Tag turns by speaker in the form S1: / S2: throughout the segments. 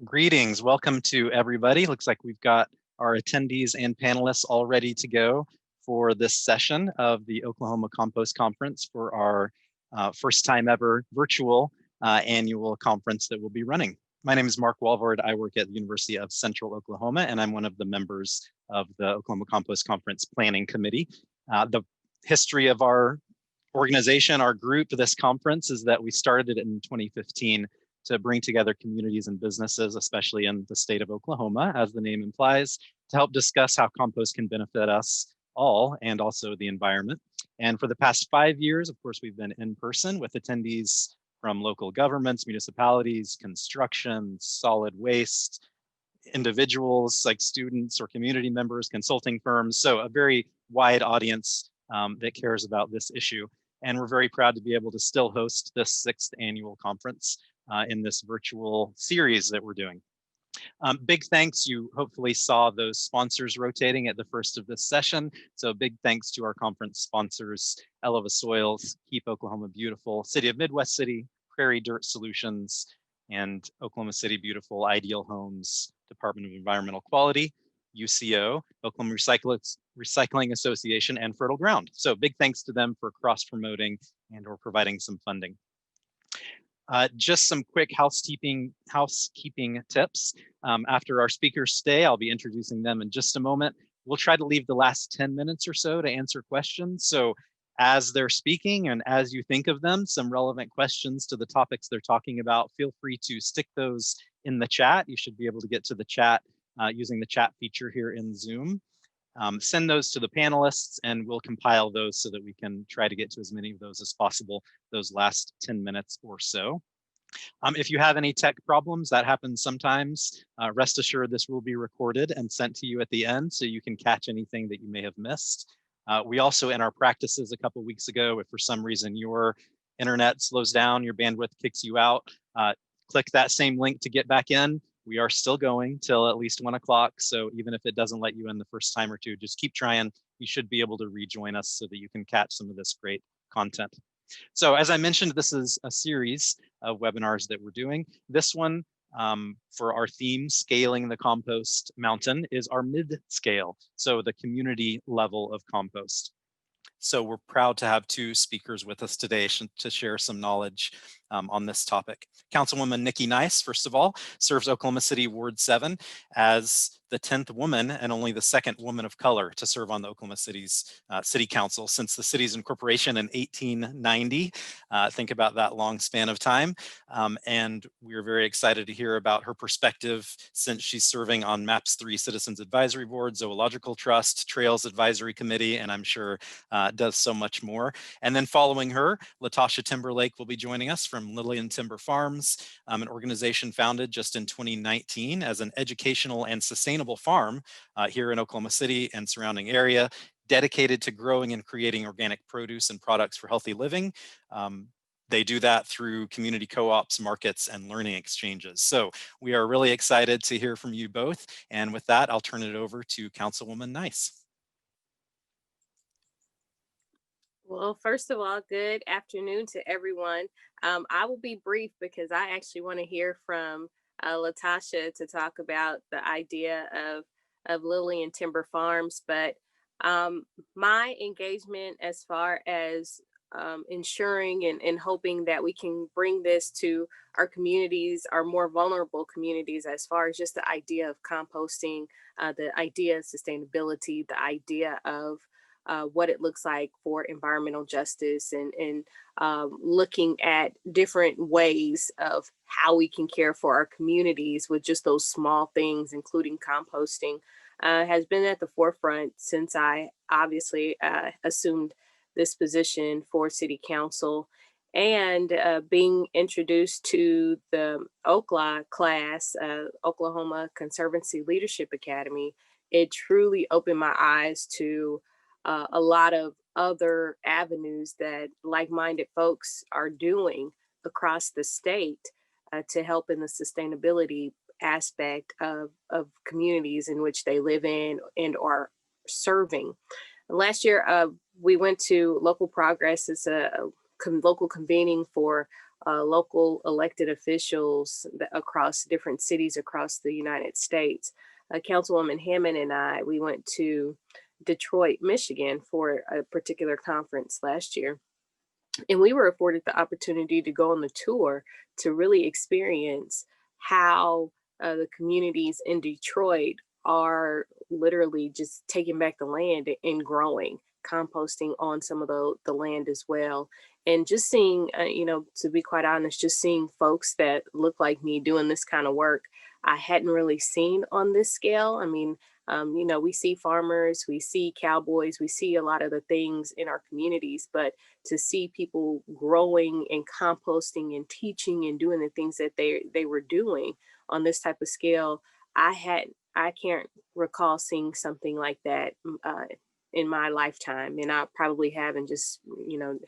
S1: Greetings, welcome to everybody. Looks like we've got our attendees and panelists all ready to go for this session of the Oklahoma Compost Conference for our first time ever virtual annual conference that we'll be running. My name is Mark Walvord. I work at the University of Central Oklahoma, and I'm one of the members of the Oklahoma Compost Conference Planning Committee. The history of our organization, our group, this conference, is that we started it in 2015 to bring together communities and businesses, especially in the state of Oklahoma, as the name implies, to help discuss how compost can benefit us all and also the environment. And for the past 5 years, of course, we've been in person with attendees from local governments, municipalities, construction, solid waste, individuals like students or community members, consulting firms. So a very wide audience that cares about this issue. And we're very proud to be able to still host this 6th annual conference in this virtual series that we're doing. Big thanks, you hopefully saw those sponsors rotating at the first of this session. So big thanks to our conference sponsors, Eleva Soils, Keep Oklahoma Beautiful, City of Midwest City, Prairie Dirt Solutions, and Oklahoma City Beautiful, Ideal Homes, Department of Environmental Quality, UCO, Oklahoma Recycling Association, and Fertile Ground. So big thanks to them for cross-promoting and or providing some funding. Just some quick housekeeping tips. After our speakers stay, I'll be introducing them in just a moment. We'll try to leave the last 10 minutes or so to answer questions. So as they're speaking and as you think of them, some relevant questions to the topics they're talking about, feel free to stick those in the chat. You should be able to get to the chat using the chat feature here in Zoom. Send those to the panelists and we'll compile those so that we can try to get to as many of those as possible those last 10 minutes or so. If you have any tech problems, that happens sometimes, rest assured this will be recorded and sent to you at the end so you can catch anything that you may have missed. We also, in our practices a couple weeks ago, if for some reason your internet slows down, your bandwidth kicks you out, click that same link to get back in. We are still going till at least 1 o'clock. So even if it doesn't let you in the first time or two, just keep trying. You should be able to rejoin us so that you can catch some of this great content. So as I mentioned, this is a series of webinars that we're doing. This one for our theme, Scaling the Compost Mountain, is our mid-scale. So the community level of compost. So we're proud to have 2 speakers with us today to share some knowledge on this topic. Councilwoman Nikki Nice, first of all, serves Oklahoma City Ward 7 as the 10th woman and only the 2nd woman of color to serve on the Oklahoma City's City Council since the city's incorporation in 1890. Think about that long span of time. And we're very excited to hear about her perspective since she's serving on MAPS 3 Citizens Advisory Board, Zoological Trust, Trails Advisory Committee, and I'm sure does so much more. And then following her, LaTasha Timberlake will be joining us from Lillian Timber Farms, an organization founded just in 2019 as an educational and sustainable farm here in Oklahoma City and surrounding area, dedicated to growing and creating organic produce and products for healthy living. They do that through community co-ops, markets, and learning exchanges. So we are really excited to hear from you both. And with that, I'll turn it over to Councilwoman Nice.
S2: Well, first of all, good afternoon to everyone. I will be brief because I actually want to hear from LaTasha to talk about the idea of Lillian Timber Farms. But my engagement as far as ensuring and hoping that we can bring this to our communities, our more vulnerable communities, as far as just the idea of composting, the idea of sustainability, the idea of what it looks like for environmental justice and looking at different ways of how we can care for our communities with just those small things, including composting, has been at the forefront since I obviously assumed this position for City Council. And being introduced to the OCLA class, Oklahoma Conservancy Leadership Academy, it truly opened my eyes to a lot of other avenues that like-minded folks are doing across the state to help in the sustainability aspect of communities in which they live in and are serving. Last year, we went to Local Progress. It's a local convening for local elected officials across different cities across the United States. Councilwoman Hammond and we went to Detroit, Michigan for a particular conference last year. And we were afforded the opportunity to go on the tour to really experience how the communities in Detroit are literally just taking back the land and growing, composting on some of the land as well. And just seeing, to be quite honest, just seeing folks that look like me doing this kind of work, I hadn't really seen on this scale. I mean, we see farmers, we see cowboys, we see a lot of the things in our communities, but to see people growing and composting and teaching and doing the things that they were doing on this type of scale, I can't recall seeing something like that in my lifetime. And I probably haven't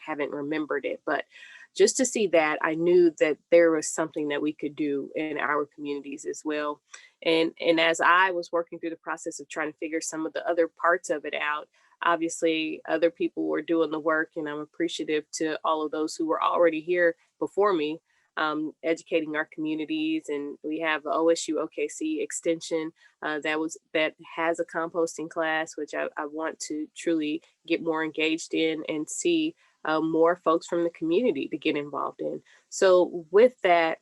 S2: haven't remembered it, but just to see that, I knew that there was something that we could do in our communities as well. And as I was working through the process of trying to figure some of the other parts of it out, obviously other people were doing the work, and I'm appreciative to all of those who were already here before me, educating our communities. And we have the OSU OKC extension that has a composting class, which I want to truly get more engaged in and see more folks from the community to get involved in. So with that,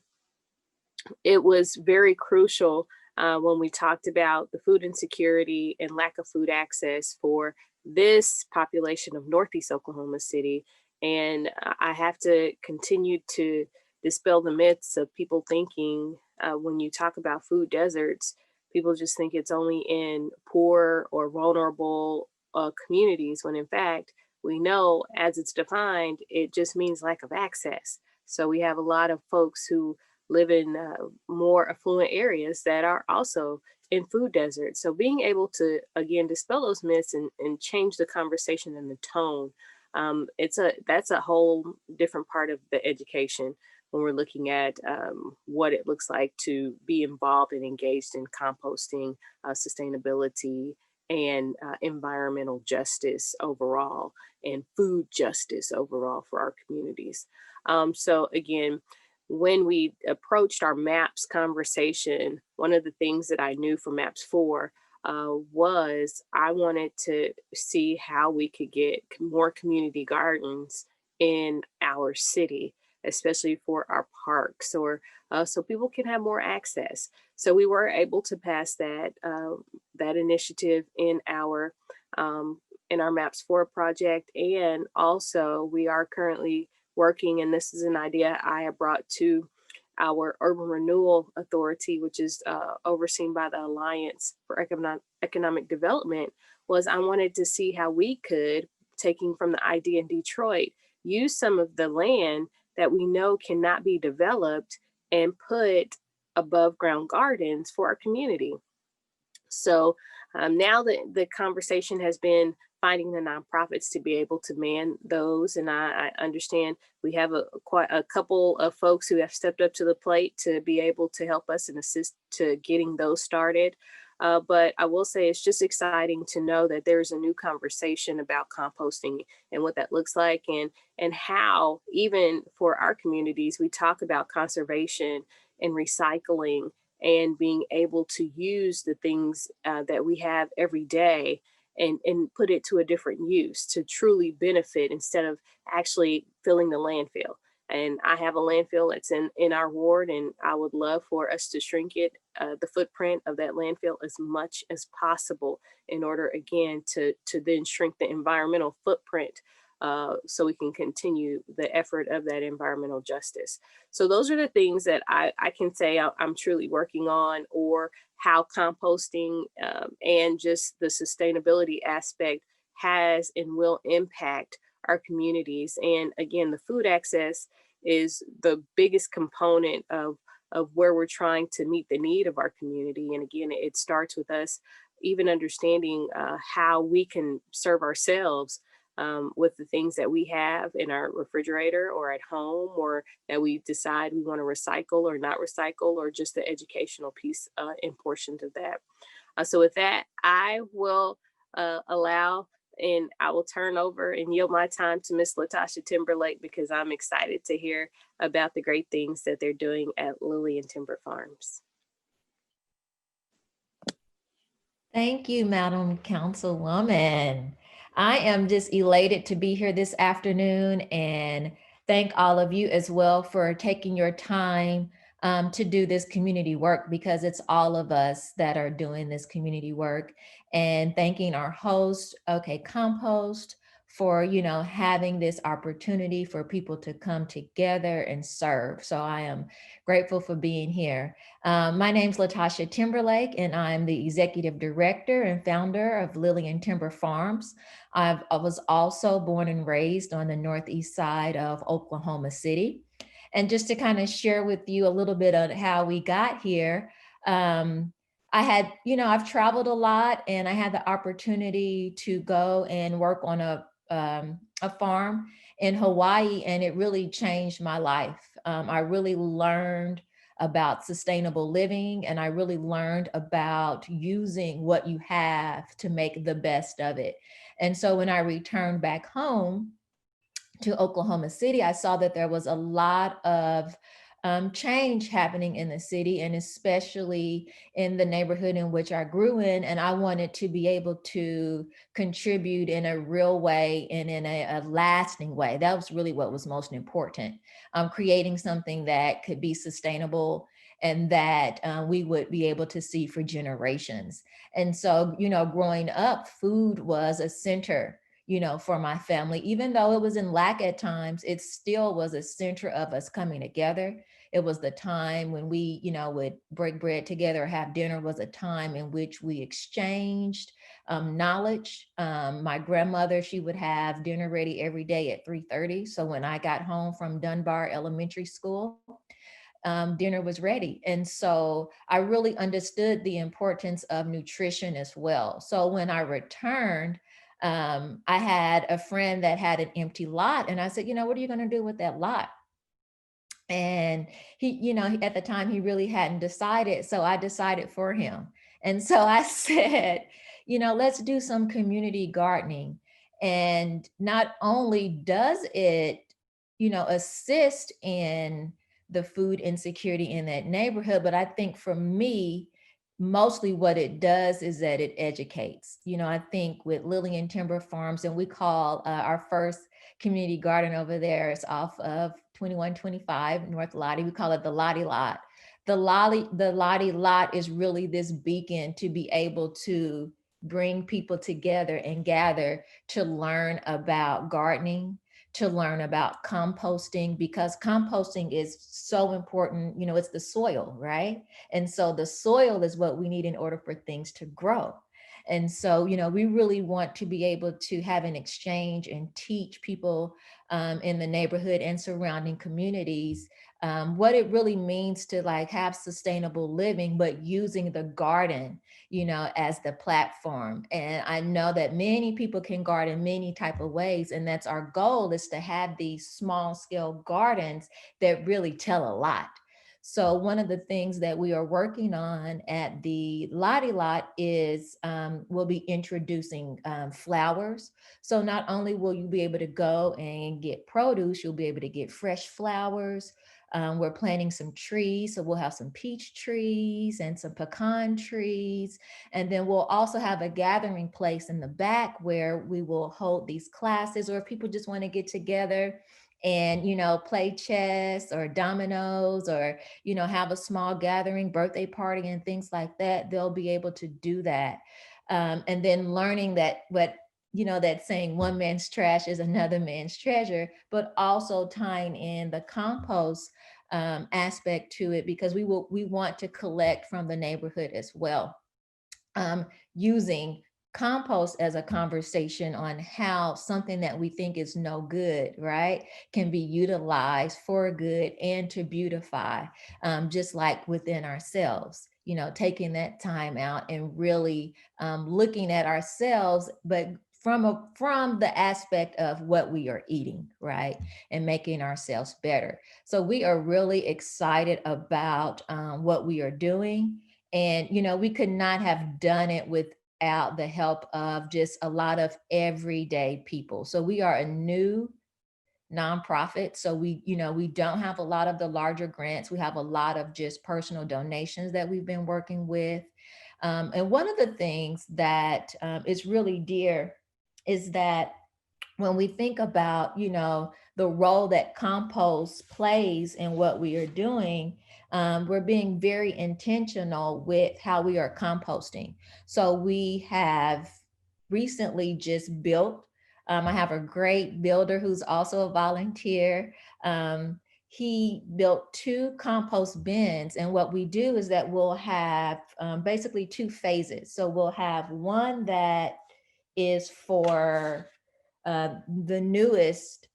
S2: it was very crucial when we talked about the food insecurity and lack of food access for this population of Northeast Oklahoma City. And I have to continue to dispel the myths of people thinking when you talk about food deserts, people just think it's only in poor or vulnerable communities, when in fact, we know as it's defined, it just means lack of access. So we have a lot of folks who live in more affluent areas that are also in food deserts. So being able to, again, dispel those myths and change the conversation and the tone, that's a whole different part of the education when we're looking at what it looks like to be involved and engaged in composting, sustainability, and environmental justice overall, and food justice overall for our communities. So again, when we approached our MAPS conversation, one of the things that I knew for MAPS 4 was I wanted to see how we could get more community gardens in our city, especially for our parks, or so people can have more access. So we were able to pass that initiative in our MAPS 4 project. And also we are currently working, and this is an idea I have brought to our Urban Renewal Authority, which is overseen by the Alliance for Economic Development, was I wanted to see how we could, taking from the idea in Detroit, use some of the land that we know cannot be developed and put above ground gardens for our community. So now the conversation has been finding the nonprofits to be able to man those. And I understand we have quite a couple of folks who have stepped up to the plate to be able to help us and assist to getting those started. But I will say it's just exciting to know that there's a new conversation about composting and what that looks like, and how even for our communities, we talk about conservation and recycling and being able to use the things that we have every day and put it to a different use to truly benefit instead of actually filling the landfill. And I have a landfill that's in our ward, and I would love for us to shrink it, the footprint of that landfill as much as possible in order, again, to then shrink the environmental footprint so we can continue the effort of that environmental justice. So those are the things that I can say I'm truly working on, or how composting and just the sustainability aspect has and will impact our communities. And again, the food access is the biggest component of where we're trying to meet the need of our community. And again, it starts with us even understanding how we can serve ourselves with the things that we have in our refrigerator or at home, or that we decide we want to recycle or not recycle, or just the educational piece and portions of that. So with that, I will allow And I will turn over and yield my time to Miss LaTasha Timberlake because I'm excited to hear about the great things that they're doing at Lillian Timber Farms.
S3: Thank you, Madam Councilwoman. I am just elated to be here this afternoon, and thank all of you as well for taking your time to do this community work, because it's all of us that are doing this community work. And thanking our host, OK Compost, for having this opportunity for people to come together and serve. So I am grateful for being here. My name's LaTasha Timberlake, and I'm the executive director and founder of Lillian Timber Farms. I was also born and raised on the northeast side of Oklahoma City. And just to kind of share with you a little bit of how we got here, I've traveled a lot, and I had the opportunity to go and work on a farm in Hawaii, and it really changed my life. I really learned about sustainable living, and I really learned about using what you have to make the best of it. And so when I returned back home to Oklahoma City, I saw that there was a lot of change happening in the city, and especially in the neighborhood in which I grew in. And I wanted to be able to contribute in a real way and in a lasting way. That was really what was most important. Creating something that could be sustainable and that we would be able to see for generations. And so, growing up, food was a center for my family. Even though it was in lack at times, it still was a center of us coming together. It was the time when we, would break bread together, have dinner. Was a time in which we exchanged knowledge. My grandmother, she would have dinner ready every day at 3:30. So when I got home from Dunbar Elementary School, dinner was ready. And so I really understood the importance of nutrition as well. So when I returned, I had a friend that had an empty lot, and I said, what are you going to do with that lot? And he, at the time, he really hadn't decided. So I decided for him. And so I said, let's do some community gardening. And not only does it, assist in the food insecurity in that neighborhood, but I think for me, mostly what it does is that it educates. I think with Lillian Timber Farms, and we call our first community garden over there, it's off of 2125 North Lottie. We call it the Lottie Lot. The Lottie Lot is really this beacon to be able to bring people together and gather to learn about gardening, to learn about composting, because composting is so important. It's the soil, right? And so the soil is what we need in order for things to grow. And so, we really want to be able to have an exchange and teach people in the neighborhood and surrounding communities what it really means to have sustainable living, but using the garden, as the platform. And I know that many people can garden many type of ways. And that's our goal, is to have these small scale gardens that really tell a lot. So one of the things that we are working on at the Lottie Lot is we'll be introducing flowers. So not only will you be able to go and get produce, you'll be able to get fresh flowers. We're planting some trees, so we'll have some peach trees and some pecan trees. And then we'll also have a gathering place in the back where we will hold these classes, or if people just want to get together and, play chess or dominoes, or, have a small gathering, birthday party and things like that, they'll be able to do that. And then learning that that saying, one man's trash is another man's treasure, but also tying in the compost aspect to it, because we want to collect from the neighborhood as well. Using compost as a conversation on how something that we think is no good, right, can be utilized for good and to beautify, just like within ourselves, taking that time out and really looking at ourselves, but from the aspect of what we are eating, right, and making ourselves better. So we are really excited about what we are doing. And, we could not have done it without the help of just a lot of everyday people. So we are a new nonprofit. So we don't have a lot of the larger grants. We have a lot of just personal donations that we've been working with. And one of the things that is really dear is that when we think about, the role that compost plays in what we are doing, we're being very intentional with how we are composting. So we have recently just built, I have a great builder who's also a volunteer. He built 2 compost bins, and what we do is that we'll have basically 2 phases. So we'll have one that is for the newest,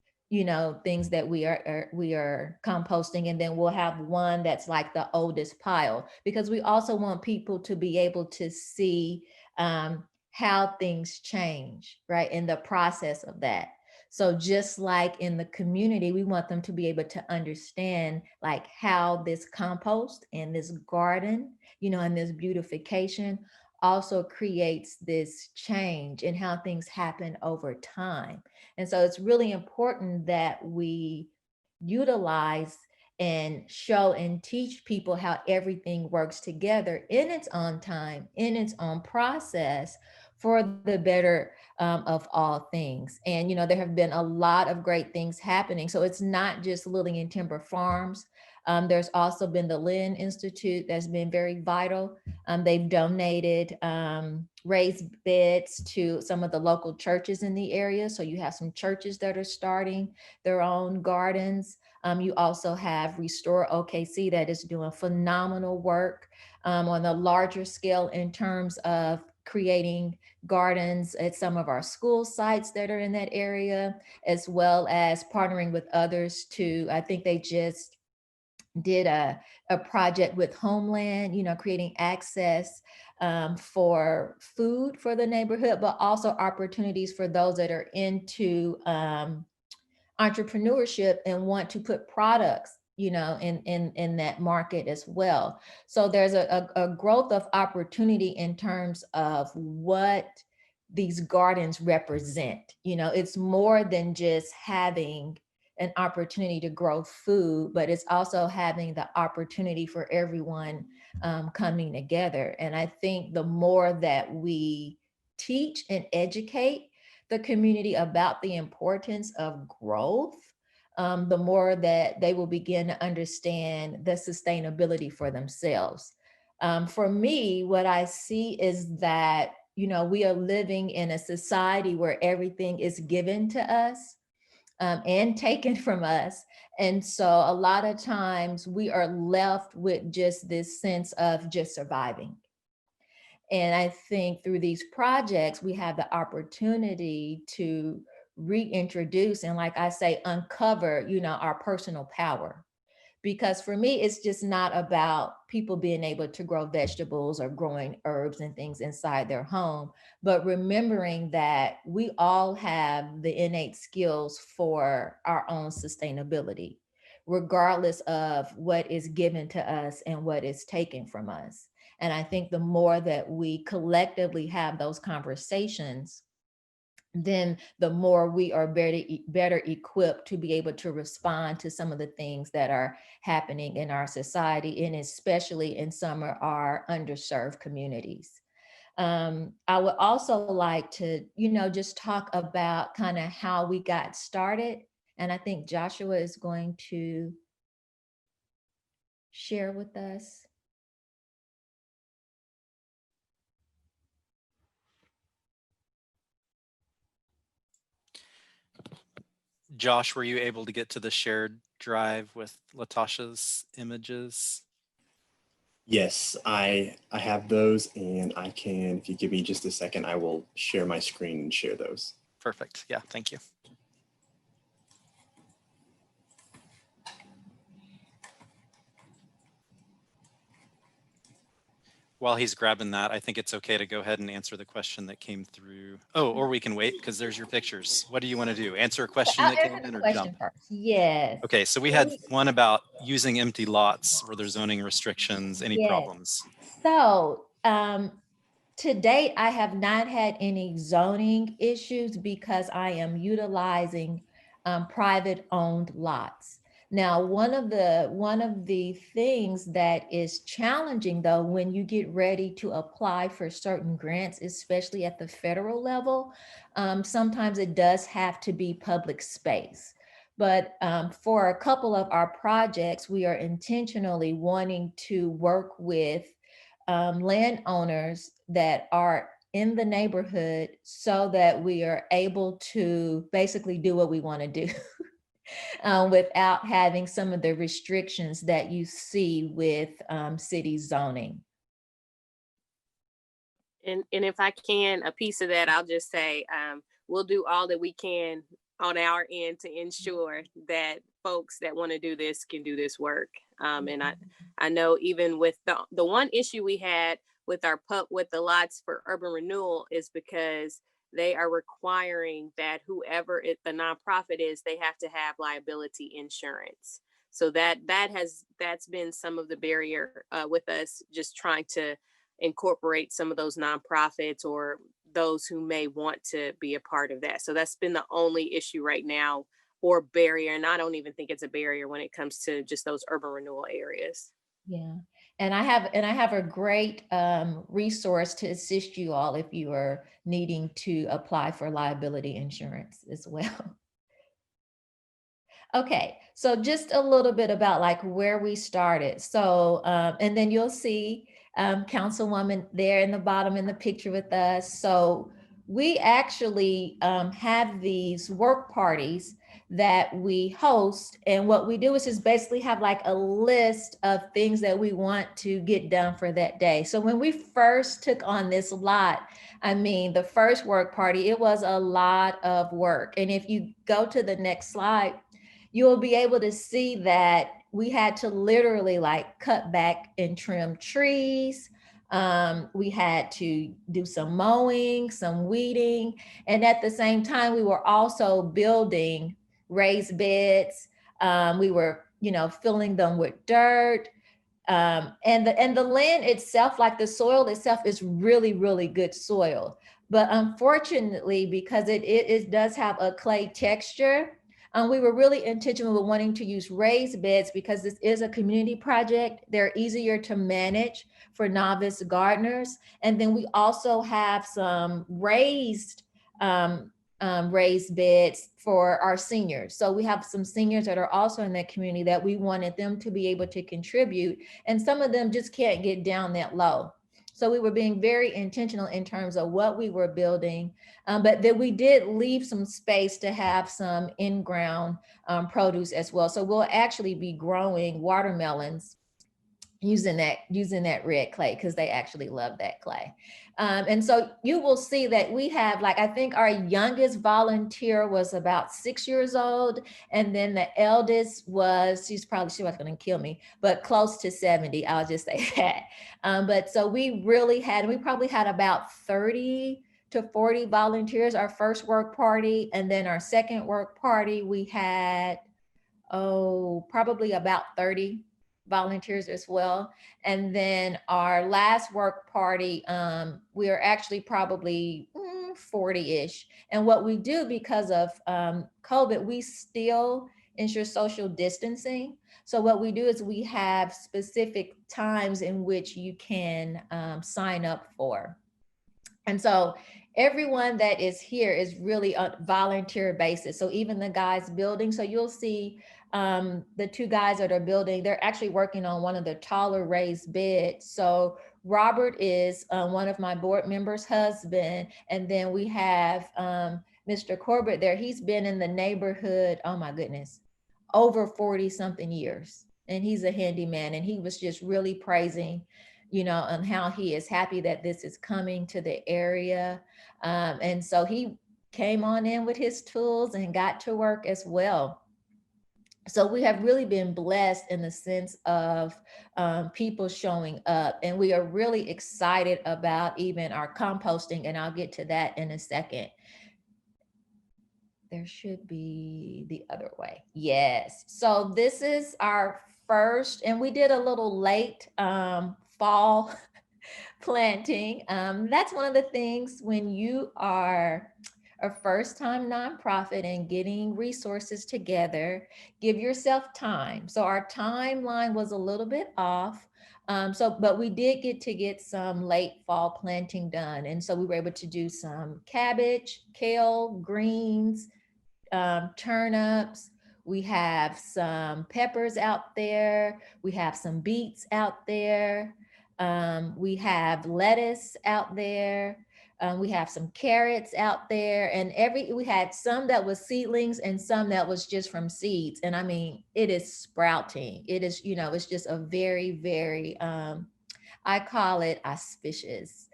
S3: things that we are composting, and then we'll have one that's like the oldest pile, because we also want people to be able to see how things change, right, in the process of that. So just like in the community, we want them to be able to understand like how this compost and this garden, and this beautification also creates this change in how things happen over time. And so it's really important that we utilize and show and teach people how everything works together in its own time, in its own process, for the better of all things. And, there have been a lot of great things happening. So it's not just Lillian Timber Farms. There's also been the Lillian Institute that's been very vital. They've donated raised beds to some of the local churches in the area. So you have some churches that are starting their own gardens. You also have Restore OKC that is doing phenomenal work on a larger scale in terms of creating gardens at some of our school sites that are in that area, as well as partnering with others to, I think they just did a project with Homeland, creating access for food for the neighborhood, but also opportunities for those that are into entrepreneurship and want to put products, in that market as well. So there's a growth of opportunity in terms of what these gardens represent. It's more than just having an opportunity to grow food, but it's also having the opportunity for everyone coming together. And I think the more that we teach and educate the community about the importance of growth, the more that they will begin to understand the sustainability for themselves. For me, what I see is that, we are living in a society where everything is given to us and taken from us. And so a lot of times we are left with just this sense of just surviving. And I think through these projects, we have the opportunity to reintroduce and, like I say, uncover, our personal power. Because for me, it's just not about people being able to grow vegetables or growing herbs and things inside their home, but remembering that we all have the innate skills for our own sustainability, regardless of what is given to us and what is taken from us. And I think the more that we collectively have those conversations, then the more we are better equipped to be able to respond to some of the things that are happening in our society, and especially in some of our underserved communities. I would also like to, just talk about kind of how we got started. And I think Joshua is going to share with us.
S1: Josh, were you able to get to the shared drive with LaTasha's images?
S4: Yes, I have those, and I can, if you give me just a second, I will share my screen and share those.
S1: Perfect. Yeah, thank you. While he's grabbing that, I think it's okay to go ahead and answer the question that came through. Oh, or we can wait because there's your pictures. What do you want to do? Answer a question that came in or jump?
S3: First. Yes.
S1: Okay, so we had one about using empty lots where there's zoning restrictions. Any problems?
S3: So To date, I have not had any zoning issues because I am utilizing private owned lots. Now, one of the things that is challenging though, when you get ready to apply for certain grants, especially at the federal level, sometimes it does have to be public space. But for a couple of our projects, we are intentionally wanting to work with landowners that are in the neighborhood so that we are able to basically do what we want to do without having some of the restrictions that you see with city zoning.
S2: And if I can, a piece of that, I'll just say, we'll do all that we can on our end to ensure that folks that want to do this can do this work. And I know even with the one issue we had with with the lots for urban renewal is because they are requiring that whoever the nonprofit is, they have to have liability insurance. So that's been some of the barrier with us just trying to incorporate some of those nonprofits or those who may want to be a part of that. So that's been the only issue right now, or barrier. And I don't even think it's a barrier when it comes to just those urban renewal areas.
S3: Yeah, and I have a great resource to assist you all if you are needing to apply for liability insurance as well. Okay, so just a little bit about like where we started. So, and then you'll see Councilwoman there in the bottom in the picture with us. So we actually have these work parties that we host. And what we do is just basically have like a list of things that we want to get done for that day. So when we first took on this lot, I mean, the first work party, it was a lot of work. And if you go to the next slide, you'll be able to see that we had to literally like cut back and trim trees. We had to do some mowing, some weeding. And at the same time, we were also building raised beds. We were, filling them with dirt. And the land itself, like the soil itself, is really, really good soil. But unfortunately, because it does have a clay texture, we were really intentional with wanting to use raised beds because this is a community project. They're easier to manage for novice gardeners. And then we also have some raised beds for our seniors. So we have some seniors that are also in that community that we wanted them to be able to contribute. And some of them just can't get down that low. So we were being very intentional in terms of what we were building, but then we did leave some space to have some in-ground produce as well. So we'll actually be growing watermelons using that red clay because they actually love that clay. And so you will see that we have, like, I think our youngest volunteer was about 6 years old. And then the eldest was, she was going to kill me, but close to 70, I'll just say that. But so we probably had about 30 to 40 volunteers, our first work party. And then our second work party, we had, probably about 30 volunteers as well. And then our last work party, we are actually probably 40-ish. And what we do because of COVID, we still ensure social distancing. So what we do is we have specific times in which you can sign up for. And so everyone that is here is really on volunteer basis. So even the guys building, so you'll see the two guys that are building, they're actually working on one of the taller raised beds. So Robert is one of my board members' husband. And then we have Mr. Corbett there. He's been in the neighborhood, oh my goodness, over 40 something years. And he's a handyman. And he was just really praising, on how he is happy that this is coming to the area. And so he came on in with his tools and got to work as well. So we have really been blessed in the sense of people showing up, and we are really excited about even our composting, and I'll get to that in a second. There should be the other way. Yes. So this is our first, and we did a little late fall planting. That's one of the things when you are a first-time nonprofit and getting resources together, give yourself time. So our timeline was a little bit off. But we did get some late fall planting done. And so we were able to do some cabbage, kale, greens, turnips. We have some peppers out there. We have some beets out there. We have lettuce out there. We have some carrots out there, and we had some that was seedlings and some that was just from seeds. And I mean, it is sprouting. It is, it's just a very, very, I call it auspicious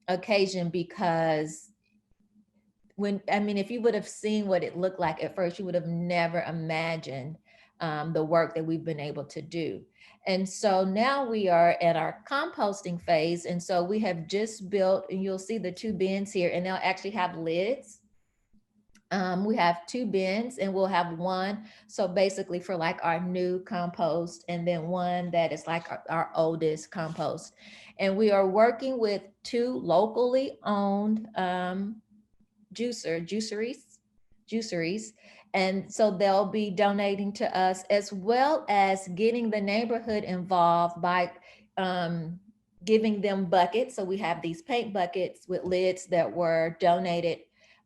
S3: occasion, because if you would have seen what it looked like at first, you would have never imagined the work that we've been able to do. And so now we are at our composting phase. And so we have just built, and you'll see the 2 bins here, and they'll actually have lids. We have 2 bins, and we'll have one, so basically for like our new compost, and then one that is like our oldest compost. And we are working with 2 locally owned juiceries. And so they'll be donating to us, as well as getting the neighborhood involved by giving them buckets. So we have these paint buckets with lids that were donated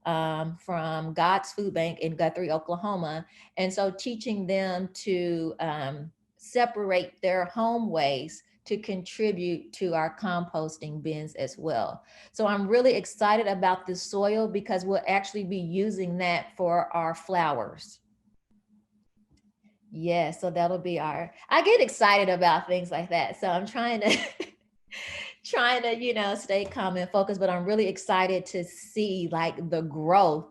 S3: from God's Food Bank in Guthrie, Oklahoma. And so teaching them to separate their home waste to contribute to our composting bins as well. So I'm really excited about this soil, because we'll actually be using that for our flowers. Yeah, so that'll be I get excited about things like that. So I'm trying to stay calm and focused, but I'm really excited to see like the growth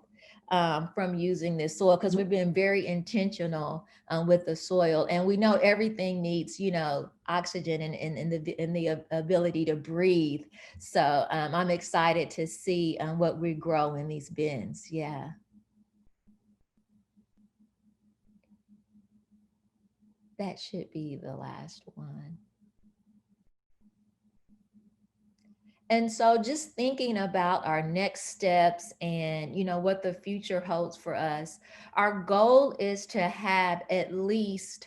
S3: from using this soil, because we've been very intentional with the soil, and we know everything needs, oxygen and the ability to breathe. So I'm excited to see what we grow in these bins. Yeah. That should be the last one. And so just thinking about our next steps and, what the future holds for us, our goal is to have at least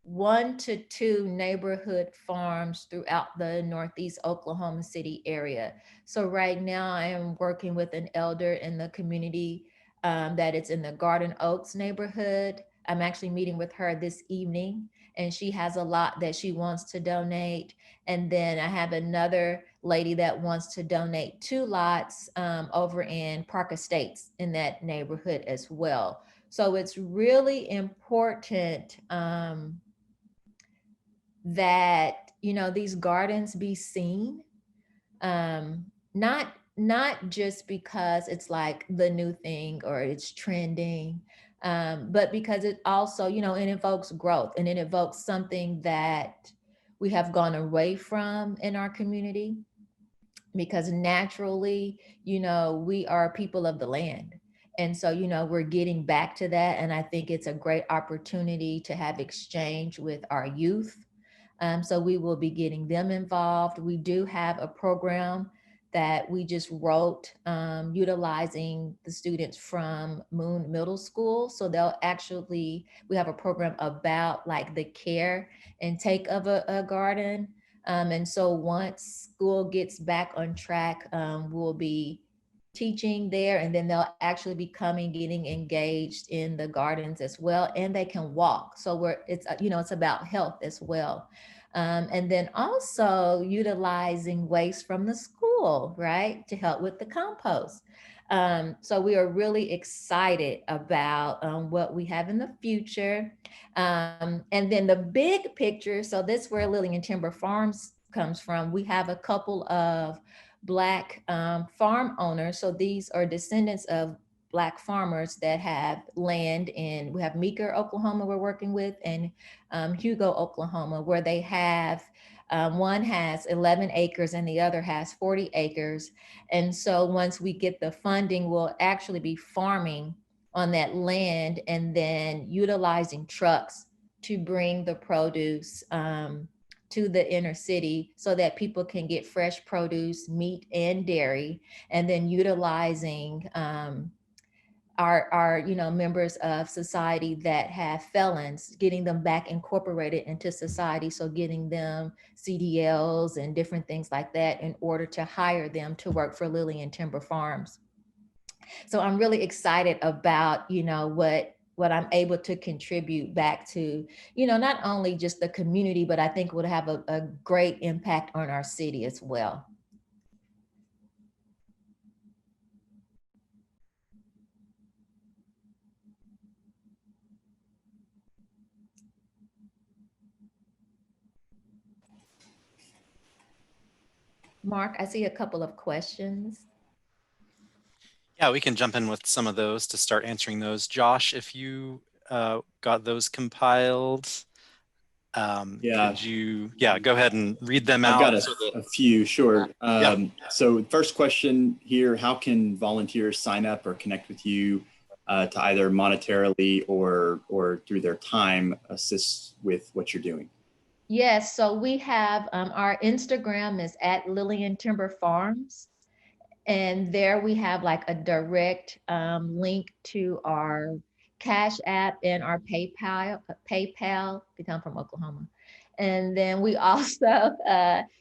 S3: 1 to 2 neighborhood farms throughout the Northeast Oklahoma City area. So right now I am working with an elder in the community that it's in the Garden Oaks neighborhood. I'm actually meeting with her this evening, and she has a lot that she wants to donate. And then I have another lady that wants to donate 2 lots over in Park Estates in that neighborhood as well. So it's really important that, these gardens be seen, not just because it's like the new thing or it's trending, but because it also, it evokes growth, and it evokes something that we have gone away from in our community, because naturally, we are people of the land. And so, we're getting back to that. And I think it's a great opportunity to have exchange with our youth. So we will be getting them involved. We do have a program that we just wrote utilizing the students from Moon Middle School. So we have a program about like the care and take of a garden. And so once school gets back on track, we'll be teaching there, and then they'll actually be getting engaged in the gardens as well, and they can walk. So it's about health as well. And then also utilizing waste from the school, right, to help with the compost. So we are really excited about what we have in the future. And then the big picture, so this is where Lillian Timber Farms comes from. We have a couple of Black farm owners. So these are descendants of Black farmers that have land in, we have Meeker, Oklahoma we're working with, and Hugo, Oklahoma, where they have, one has 11 acres and the other has 40 acres. And so once we get the funding, we'll actually be farming on that land and then utilizing trucks to bring the produce to the inner city so that people can get fresh produce, meat, and dairy, and then utilizing our members of society that have felons, getting them back incorporated into society. So getting them CDLs and different things like that in order to hire them to work for Lillian Timber Farms. So I'm really excited about, what I'm able to contribute back to, not only just the community, but I think would have a great impact on our city as well. Mark, I see a couple of questions.
S1: Yeah, we can jump in with some of those to start answering those. Josh, if you got those compiled, could you, go ahead and read them out?
S4: I've got a few, sure. So first question here, how can volunteers sign up or connect with you to either monetarily or through their time assist with what you're doing?
S3: Yes, so we have our Instagram is at Lillian Timber Farms. And there we have like a direct link to our Cash App and our PayPal, because I'm from Oklahoma. And then we also,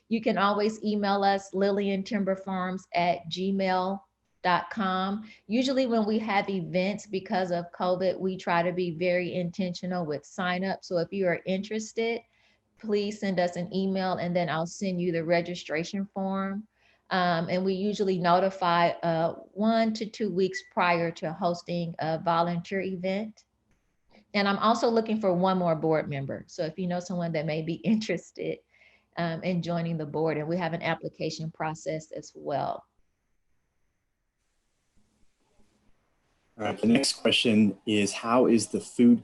S3: you can always email us, lilliantimberfarms@gmail.com. Usually when we have events, because of COVID, we try to be very intentional with sign up. So if you are interested, please send us an email and then I'll send you the registration form. And we usually notify 1 to 2 weeks prior to hosting a volunteer event. And I'm also looking for one more board member. So if you know someone that may be interested in joining the board, and we have an application process as well.
S4: All right, the next question is, how is the food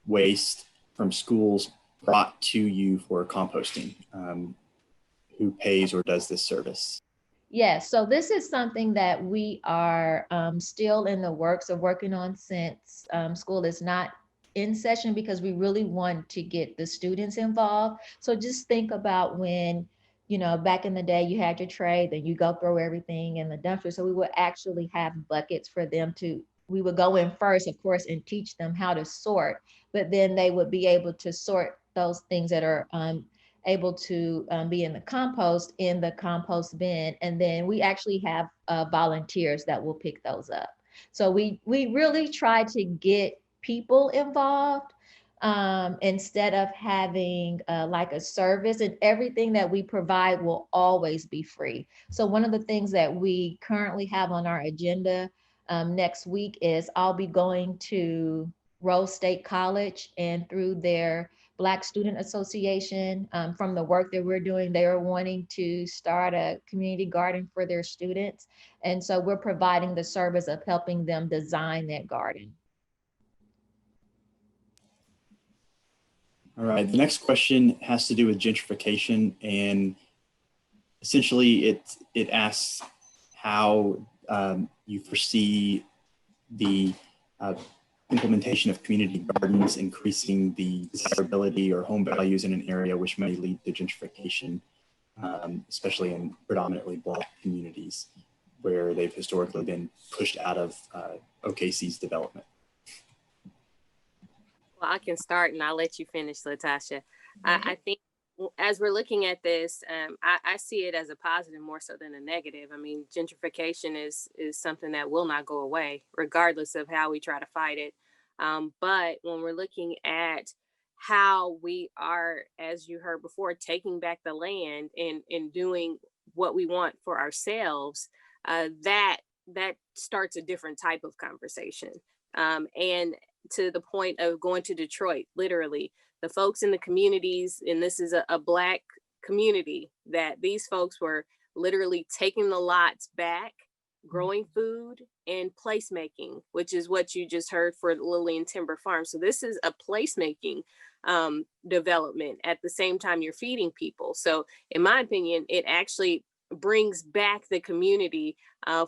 S4: waste from schools brought to you for composting? Who pays or does this service?
S3: Yes, so this is something that we are still in the works of working on since school is not in session, because we really want to get the students involved. So just think about when, back in the day you had your tray, then you go throw everything in the dumpster. So we would actually have buckets for them we would go in first, of course, and teach them how to sort, but then they would be able to sort those things that are able to be in the compost bin. And then we actually have volunteers that will pick those up. So we really try to get people involved instead of having like a service, and everything that we provide will always be free. So one of the things that we currently have on our agenda next week is I'll be going to Rose State College, and through their Black Student Association, from the work that we're doing, they are wanting to start a community garden for their students. And so we're providing the service of helping them design that garden.
S4: All right, the next question has to do with gentrification, and essentially it asks how you foresee the implementation of community gardens increasing the desirability or home values in an area, which may lead to gentrification, especially in predominantly Black communities where they've historically been pushed out of OKC's development.
S2: Well, I can start and I'll let you finish, LaTasha. I think as we're looking at this, I see it as a positive more so than a negative. I mean, gentrification is something that will not go away, regardless of how we try to fight it. But when we're looking at how we are, as you heard before, taking back the land and doing what we want for ourselves, that starts a different type of conversation. And to the point of going to Detroit, literally, the folks in the communities, and this is a Black community, that these folks were literally taking the lots back, growing food and placemaking, which is what you just heard for Lillian Timber Farm. So this is a placemaking development at the same time you're feeding people. So in my opinion, it actually brings back the community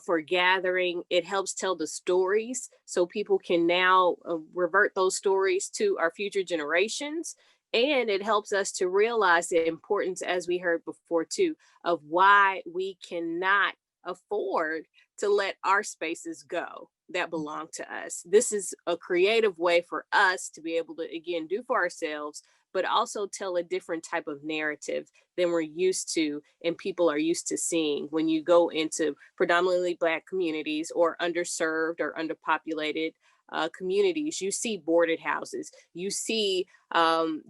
S2: for gathering. It helps tell the stories so people can now revert those stories to our future generations. And it helps us to realize the importance, as we heard before too, of why we cannot afford to let our spaces go that belong to us. This is a creative way for us to be able to, again, do for ourselves, but also tell a different type of narrative than we're used to and people are used to seeing when you go into predominantly Black communities or underserved or underpopulated communities. You see boarded houses, you see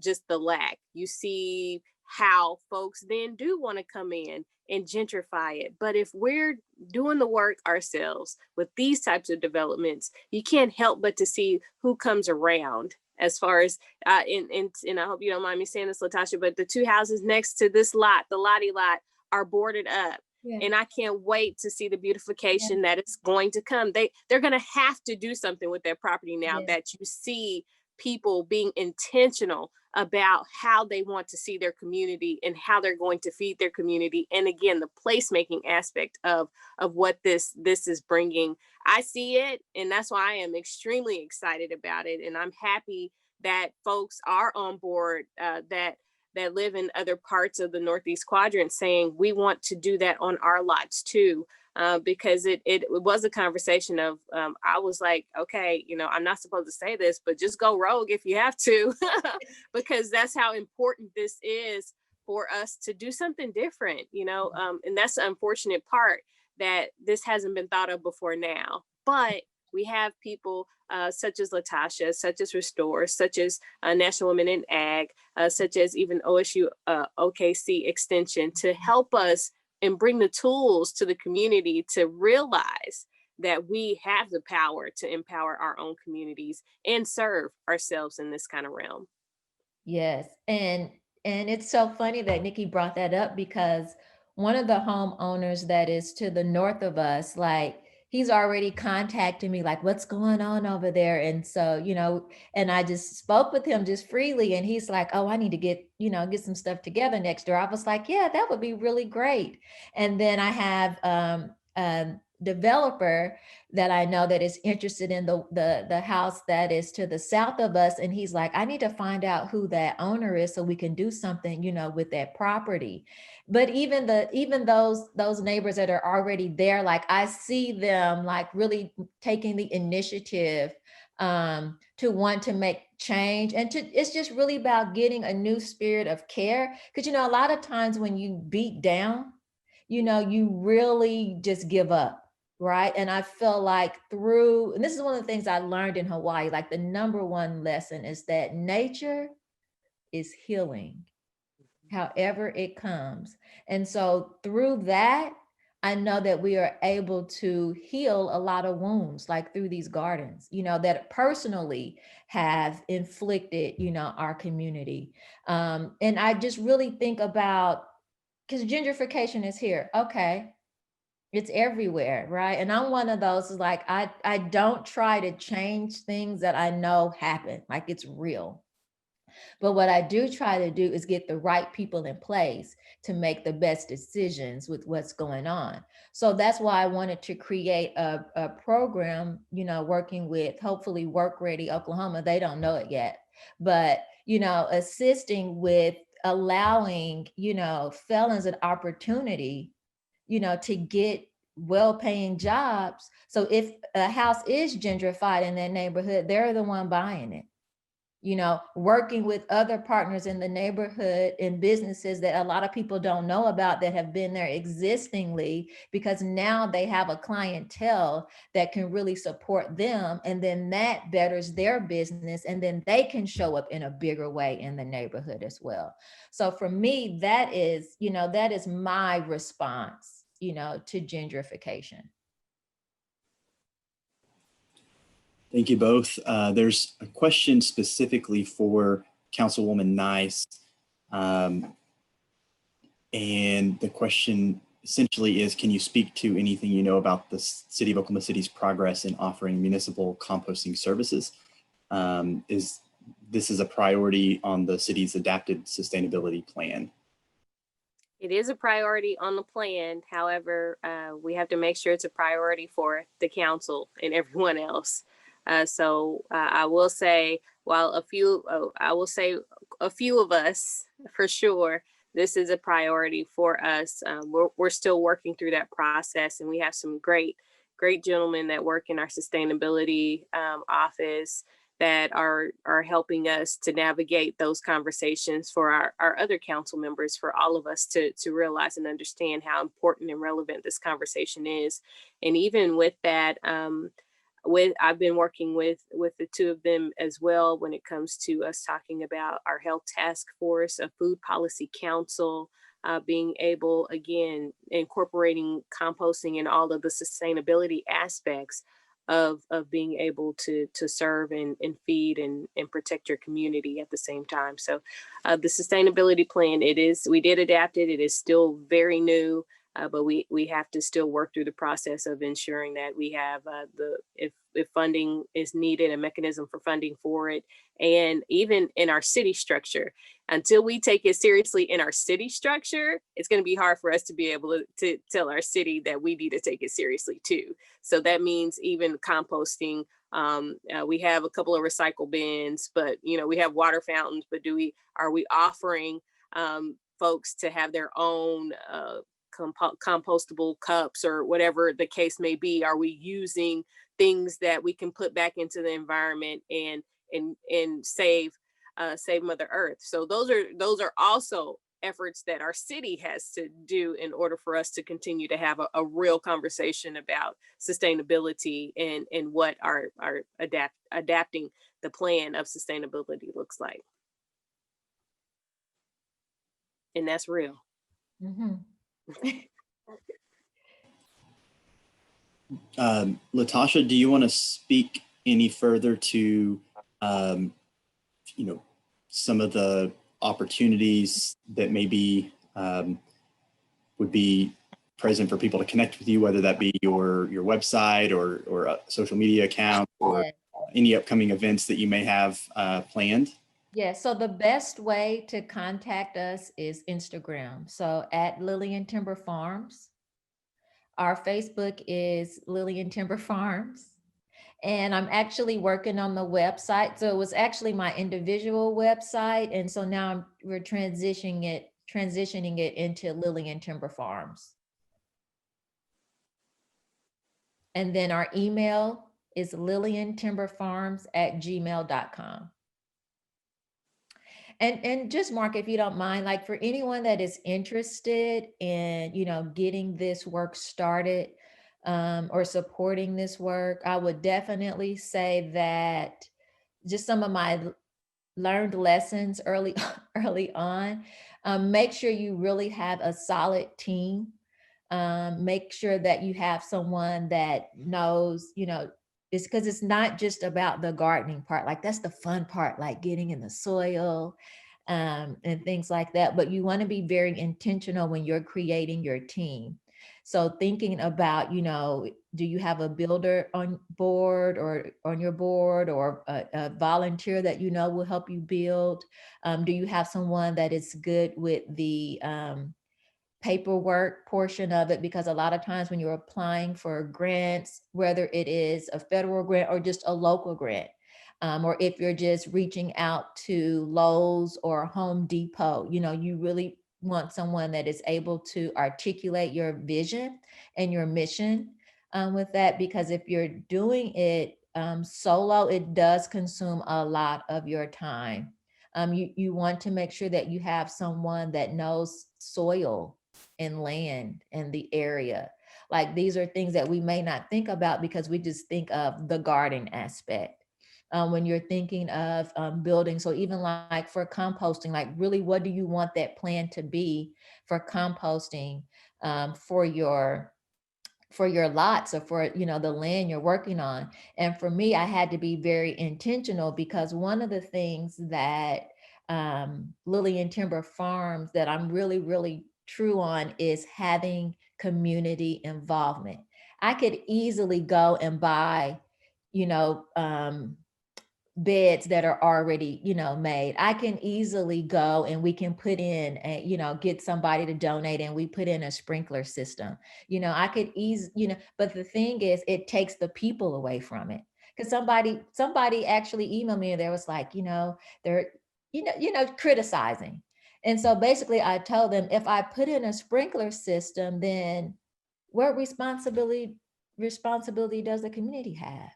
S2: just the lack, you see how folks then do want to come in and gentrify it. But if we're doing the work ourselves with these types of developments, you can't help but to see who comes around. As far as, and I hope you don't mind me saying this, LaTasha, but the 2 houses next to this lot, the Lottie lot, are boarded up. Yeah. And I can't wait to see the beautification that is going to come. They're going to have to do something with their property now that you see people being intentional about how they want to see their community and how they're going to feed their community. And again, the placemaking aspect of what this is bringing. I see it, and that's why I am extremely excited about it. And I'm happy that folks are on board that live in other parts of the Northeast Quadrant saying we want to do that on our lots too. Because it was a conversation of, I was like, okay, I'm not supposed to say this, but just go rogue if you have to, because that's how important this is for us to do something different, and that's the unfortunate part, that this hasn't been thought of before now. But we have people such as LaTasha, such as Restore, such as National Women in Ag, such as even OSU OKC Extension to help us and bring the tools to the community to realize that we have the power to empower our own communities and serve ourselves in this kind of realm.
S3: Yes, and it's so funny that Nikki brought that up, because one of the homeowners that is to the north of us, like, he's already contacted me, like, what's going on over there? And so, and I just spoke with him just freely, and he's like, oh, I need to get some stuff together next door. I was like, yeah, that would be really great. And then I have a developer that I know that is interested in the house that is to the south of us. And he's like, I need to find out who that owner is so we can do something, with that property. But even those neighbors that are already there, like, I see them like really taking the initiative to want to make change, and it's just really about getting a new spirit of care. Because a lot of times when you beat down, you really just give up. Right. And I feel like and this is one of the things I learned in Hawaii, like the number one lesson is that nature is healing, however it comes. And so through that, I know that we are able to heal a lot of wounds, like through these gardens, that personally have inflicted, our community. And I just really think about, because gentrification is here. Okay. It's everywhere, right? And I'm one of those, like, I don't try to change things that I know happen, like it's real. But what I do try to do is get the right people in place to make the best decisions with what's going on. So that's why I wanted to create a program, working with, hopefully, Work Ready Oklahoma. They don't know it yet, but, assisting with allowing, felons an opportunity to get well-paying jobs. So if a house is gentrified in that neighborhood, they're the one buying it. Working with other partners in the neighborhood and businesses that a lot of people don't know about that have been there existingly, because now they have a clientele that can really support them. And then that betters their business, and then they can show up in a bigger way in the neighborhood as well. So for me, that is my response, to gentrification.
S4: Thank you both. There's a question specifically for Councilwoman Nice. And the question essentially is, can you speak to anything you know about the City of Oklahoma City's progress in offering municipal composting services? This is a priority on the city's adapted sustainability plan.
S2: It is a priority on the plan. However, we have to make sure it's a priority for the council and everyone else. So I will say, while I will say a few of us for sure, this is a priority for us. We're still working through that process, and we have some great gentlemen that work in our sustainability office that are helping us to navigate those conversations for our other council members, for all of us to realize and understand how important and relevant this conversation is. And even with that, I've been working with the two of them as well when it comes to us talking about our health task force, a food policy council, being able, again, incorporating composting and all of the sustainability aspects of being able to serve and feed and protect your community at the same time. So the sustainability plan, we did adapt it. It is still very new. But we have to still work through the process of ensuring that we have if funding is needed, a mechanism for funding for it. And even in our city structure, until we take it seriously in our city structure, it's going to be hard for us to be able to tell our city that we need to take it seriously too. So that means even composting. We have a couple of recycle bins, but we have water fountains. But are we offering folks to have their own compostable cups or whatever the case may be? Are we using things that we can put back into the environment and save Mother Earth? So those are also efforts that our city has to do in order for us to continue to have a real conversation about sustainability and what our adapting the plan of sustainability looks like. And that's real.
S3: Mm-hmm.
S4: LaTasha, do you want to speak any further to, some of the opportunities that maybe would be present for people to connect with you, whether that be your website or a social media account or any upcoming events that you may have planned?
S3: Yeah, so the best way to contact us is Instagram. So at Lillian Timber Farms. Our Facebook is Lillian Timber Farms. And I'm actually working on the website. So it was actually my individual website. And so now we're transitioning it into Lillian Timber Farms. And then our email is lilliantimberfarms@gmail.com. And just Mark, if you don't mind, like for anyone that is interested in, getting this work started or supporting this work, I would definitely say that just some of my learned lessons early on, make sure you really have a solid team. Make sure that you have someone that knows, it's because it's not just about the gardening part. Like that's the fun part, like getting in the soil and things like that. But you want to be very intentional when you're creating your team. So thinking about, do you have a builder on board or on your board or a volunteer that will help you build? Do you have someone that is good with the paperwork portion of it? Because a lot of times when you're applying for grants, whether it is a federal grant or just a local grant, or if you're just reaching out to Lowe's or Home Depot, you really want someone that is able to articulate your vision and your mission with that, because if you're doing it solo, it does consume a lot of your time. You want to make sure that you have someone that knows soil and land and the area. Like these are things that we may not think about because we just think of the garden aspect. When you're thinking of building, so even like for composting, like really what do you want that plan to be for composting for your lots or for the land you're working on? And for me, I had to be very intentional because one of the things that Lillian Timber Farms that I'm really, really true on is having community involvement. I could easily go and buy, beds that are already, made. I can easily go and we can put in, get somebody to donate and we put in a sprinkler system. I could but the thing is, it takes the people away from it. Because somebody actually emailed me and there was like, criticizing. And so basically I told them, if I put in a sprinkler system, then what responsibility does the community have?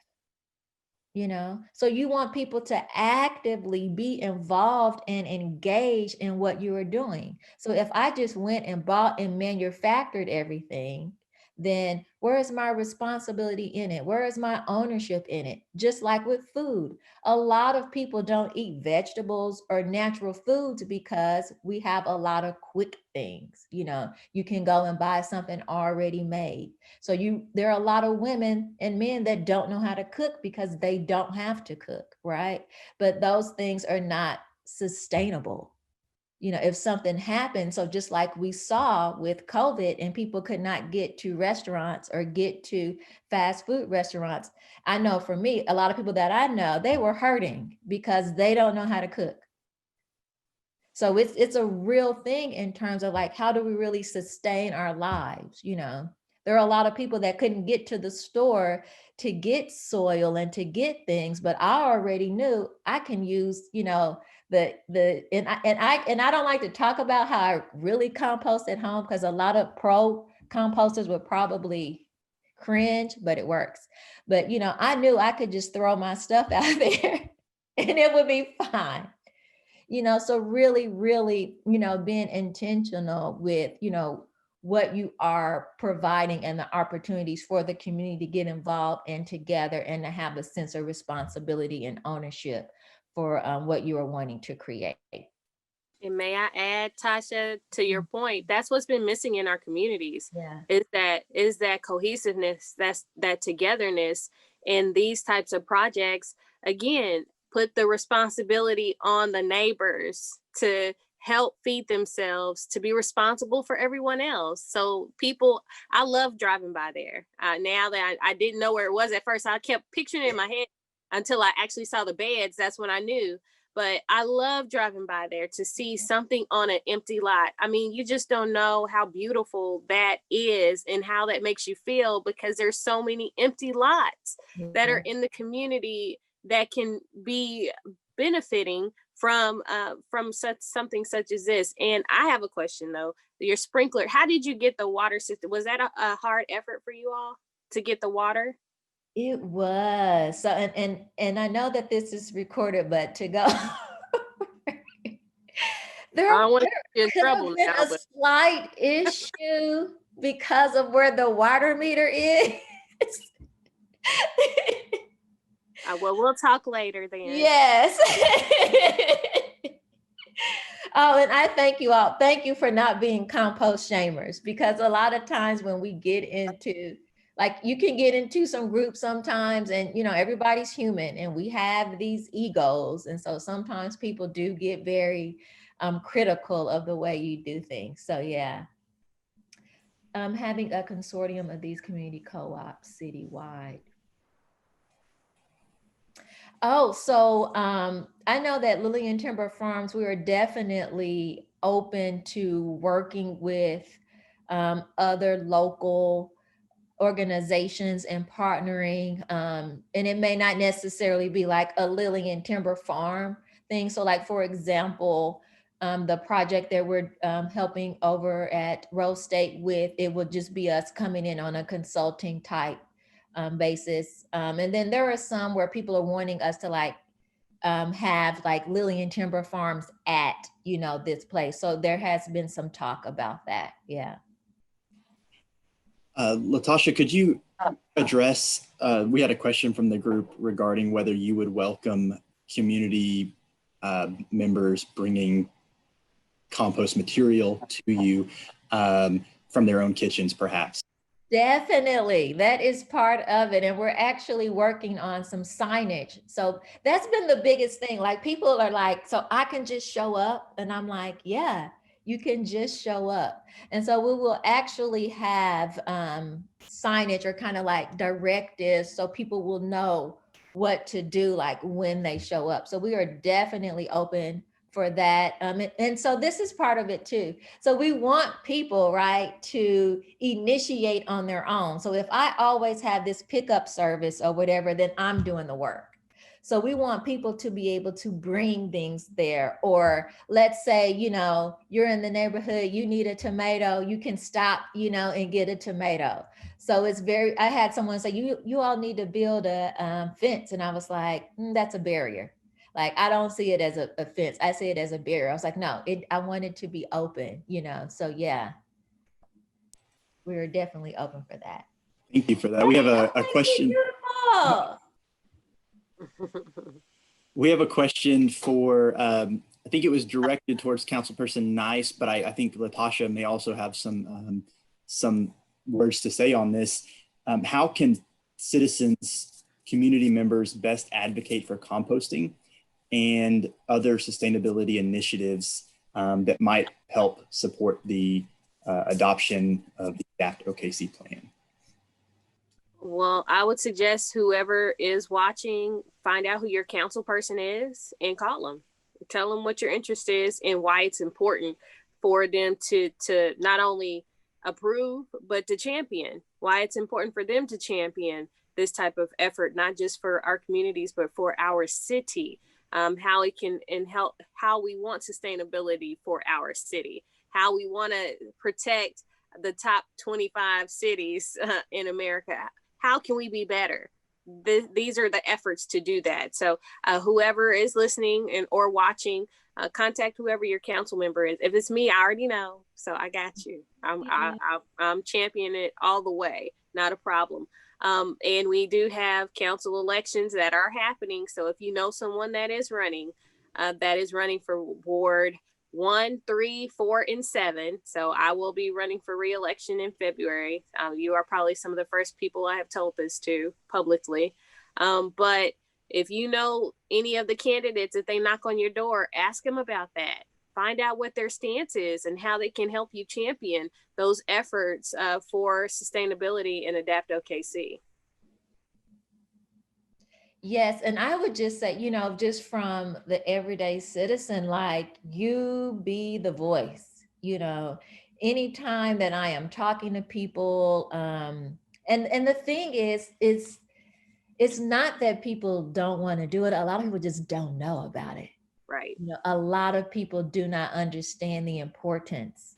S3: So you want people to actively be involved and engaged in what you are doing. So if I just went and bought and manufactured everything, then where is my responsibility in it? Where is my ownership in it? Just like with food, a lot of people don't eat vegetables or natural foods because we have a lot of quick things. You can go and buy something already made. So there are a lot of women and men that don't know how to cook because they don't have to cook, right? But those things are not sustainable. If something happens, so just like we saw with COVID and people could not get to restaurants or get to fast food restaurants, I know for me, a lot of people that I know, they were hurting because they don't know how to cook. So it's a real thing in terms of like, how do we really sustain our lives? There are a lot of people that couldn't get to the store to get soil and to get things, but I already knew I can use, and I don't like to talk about how I really compost at home because a lot of pro composters would probably cringe, but it works. But I knew I could just throw my stuff out there and it would be fine. So really, really, being intentional with, what you are providing and the opportunities for the community to get involved and together and to have a sense of responsibility and ownership for what you are wanting to create.
S2: And may I add, Tasha, to your point, that's what's been missing in our communities.
S3: Yeah.
S2: Is that cohesiveness, that togetherness in these types of projects. Again, put the responsibility on the neighbors to help feed themselves, to be responsible for everyone else. So I love driving by there. Now that I didn't know where it was at first, I kept picturing it in my head until I actually saw the beds. That's when I knew. But I love driving by there to see something on an empty lot. I mean, you just don't know how beautiful that is and how that makes you feel, because there's so many empty lots that are in the community that can be benefiting from something such as this. And I have a question though. Your sprinkler, how did you get the water system? Was that a hard effort for you all to get the water?
S3: It was. So, and I know that this is recorded, but to go, there
S2: I don't want to get in
S3: could have
S2: trouble
S3: been
S2: now,
S3: a slight issue because of where the water meter is.
S2: Well, we'll talk later then.
S3: Yes. Oh, and I thank you all. Thank you for not being compost shamers, because a lot of times when we get into, like, you can get into some groups sometimes and, everybody's human and we have these egos. And so sometimes people do get very critical of the way you do things. So yeah. Having a consortium of these community co-ops citywide. Oh, so I know that Lillian Timber Farms, we are definitely open to working with other local organizations and partnering. And it may not necessarily be like a Lillian Timber Farm thing. So like, for example, the project that we're helping over at Rose State with, it would just be us coming in on a consulting type basis. And then there are some where people are wanting us to like have like Lillian Timber Farms at, this place. So there has been some talk about that. Yeah.
S4: LaTasha, could you address, we had a question from the group regarding whether you would welcome community members bringing compost material to you from their own kitchens, perhaps.
S3: Definitely, that is part of it. And we're actually working on some signage. So that's been the biggest thing. Like, people are like, so I can just show up? And I'm like, yeah, you can just show up. And so we will actually have signage or kind of like directives so people will know what to do, like when they show up. So we are definitely open for that. And so this is part of it too. So we want people, right, to initiate on their own. So if I always have this pickup service or whatever, then I'm doing the work. So we want people to be able to bring things there. Or let's say, you know, you're in the neighborhood, you need a tomato, you can stop, you know, and get a tomato. So it's very, I had someone say, you all need to build a fence. And I was like, that's a barrier. Like, I don't see it as a fence. I see it as a barrier. I was like, no, I want it to be open, you know? So yeah, we're definitely open for that.
S4: Thank you for that. We have a question. We have a question for, I think it was directed towards Councilperson Nice, but I think LaTasha may also have some words to say on this. How can citizens, community members best advocate for composting and other sustainability initiatives that might help support the adoption of the Adapt OKC plan?
S2: Well, I would suggest whoever is watching, find out who your council person is and call them. Tell them what your interest is and why it's important for them to not only approve, but to champion. Why it's important for them to champion this type of effort, not just for our communities, but for our city. How it can and help, how we want sustainability for our city, how we want to protect the top 25 cities in America. How can we be better? These are the efforts to do that. So whoever is listening and or watching, contact whoever your council member is. If it's me, I already know. So I got you. I'm championing it all the way. Not a problem. And we do have council elections that are happening. So if you know someone that is running for Ward 1, 3, 4, and 7. So I will be running for re-election in February. You are probably some of the first people I have told this to publicly. But if you know any of the candidates, if they knock on your door, ask them about that. Find out what their stance is and how they can help you champion those efforts for sustainability and Adapt OKC.
S3: Yes, and I would just say, you know, just from the everyday citizen, like, you be the voice, you know, anytime that I am talking to people, and the thing is, it's not that people don't want to do it. A lot of people just don't know about it.
S2: Right.
S3: You know, a lot of people do not understand the importance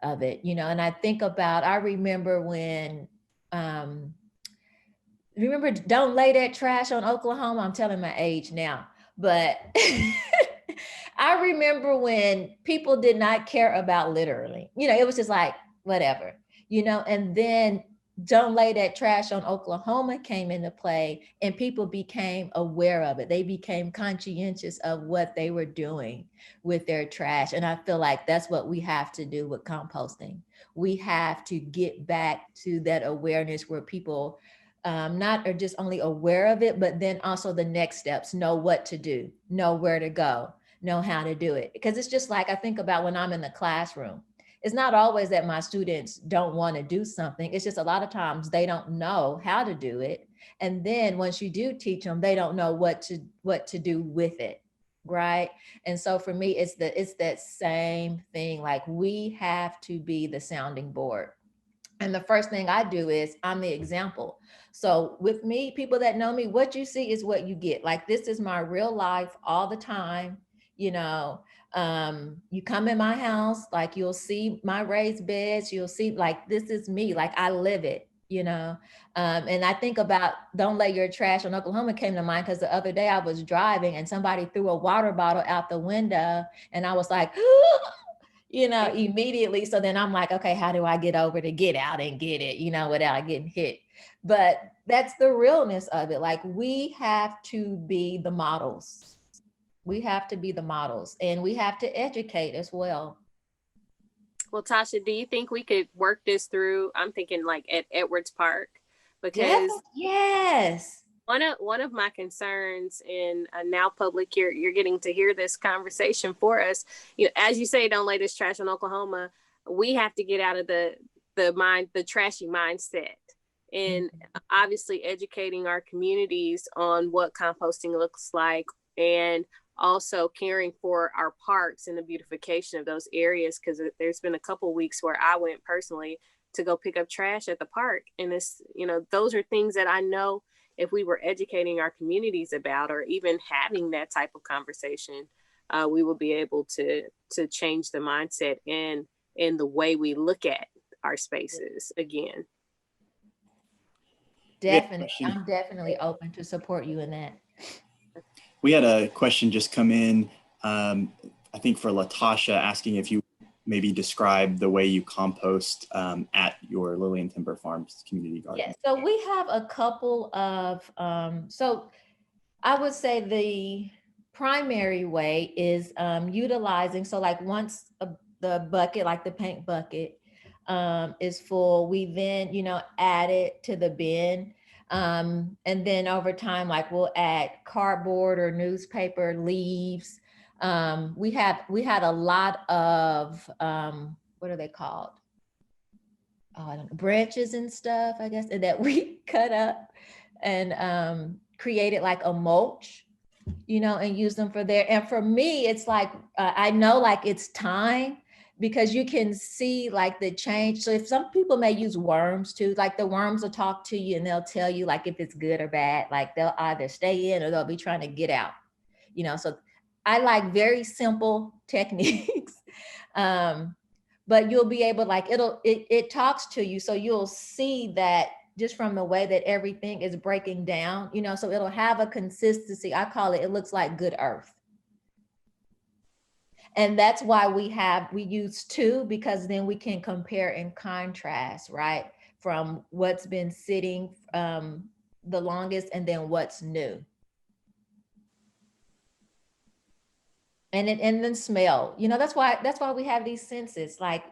S3: of it, you know, and I think about, I remember when, remember Don't Lay That Trash on Oklahoma? I'm telling my age now, but I remember when people did not care about littering. You know, it was just like, whatever, you know, and then Don't Lay That Trash on Oklahoma came into play and people became aware of it. They became conscientious of what they were doing with their trash. And I feel like that's what we have to do with composting. We have to get back to that awareness where people not are just only aware of it, but then also the next steps, know what to do, know where to go, know how to do it. Because it's just like, I think about when I'm in the classroom, it's not always that my students don't want to do something. It's just a lot of times they don't know how to do it. And then once you do teach them, they don't know what to do with it. Right. And so for me, it's that same thing. Like, we have to be the sounding board. And the first thing I do is I'm the example. So with me, people that know me, what you see is what you get. Like, this is my real life all the time. You know, you come in my house, like, you'll see my raised beds, you'll see, like, this is me, like, I live it, you know. And I think about Don't Lay Your Trash on Oklahoma came to mind because the other day I was driving and somebody threw a water bottle out the window and I was like, you know, immediately. So then I'm like, okay, how do I get over to get out and get it, you know, without getting hit? But that's the realness of it. Like, we have to be the models. We have to be the models, and we have to educate as well.
S2: Well, Tasha, do you think we could work this through? I'm thinking like at Edwards Park, because
S3: yes.
S2: One of my concerns in now public, you're getting to hear this conversation for us. You know, as you say, don't lay this trash on Oklahoma. We have to get out of the trashy mindset, and obviously educating our communities on what composting looks like, and also caring for our parks and the beautification of those areas. Because there's been a couple weeks where I went personally to go pick up trash at the park, and it's, you know, those are things that I know if we were educating our communities about, or even having that type of conversation, we will be able to change the mindset in the way we look at our spaces again.
S3: Definitely, I'm definitely open to support you in that.
S4: We had a question just come in, I think for LaTasha, asking if you maybe describe the way you compost at your Lillian Timber Farms community garden.
S3: Yeah, so we have a couple of, so I would say the primary way is utilizing, so like once the bucket, like the paint bucket is full, we then, add it to the bin. And then over time, like we'll add cardboard or newspaper leaves. We had a lot of, what are they called? Oh, I don't know, branches and stuff, I guess, and that we cut up and created like a mulch, and use them for there. And for me, it's like, I know like it's time, because you can see like the change. So if some people may use worms too, like the worms will talk to you and they'll tell you like if it's good or bad, like they'll either stay in or they'll be trying to get out, so I like very simple techniques. But you'll be able, like, it talks to you. So you'll see that just from the way that everything is breaking down, so it'll have a consistency. I call it looks like good earth. And that's why we use 2, because then we can compare and contrast, right? From what's been sitting the longest and then what's new. And then smell, that's why we have these senses, like,